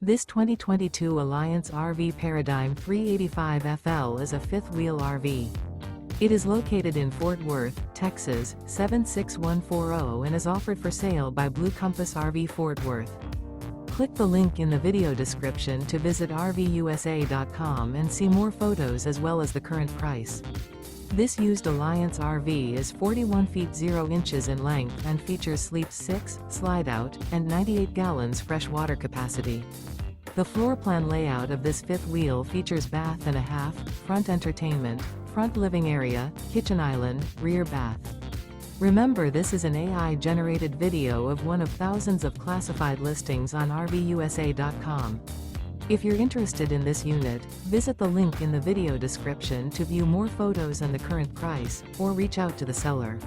This 2022 Alliance RV Paradigm 385FL is a fifth-wheel RV. It is located in Fort Worth, Texas, 76140 and is offered for sale by Blue Compass RV Fort Worth. Click the link in the video description to visit RVUSA.com and see more photos as well as the current price. This used Alliance RV is 41 feet 0 inches in length and features sleep 6, slide-out, and 98 gallons fresh water capacity. The floor plan layout of this fifth wheel features bath and a half, front entertainment, front living area, kitchen island, rear bath. Remember, this is an AI-generated video of one of thousands of classified listings on RVUSA.com. If you're interested in this unit, visit the link in the video description to view more photos and the current price, or reach out to the seller.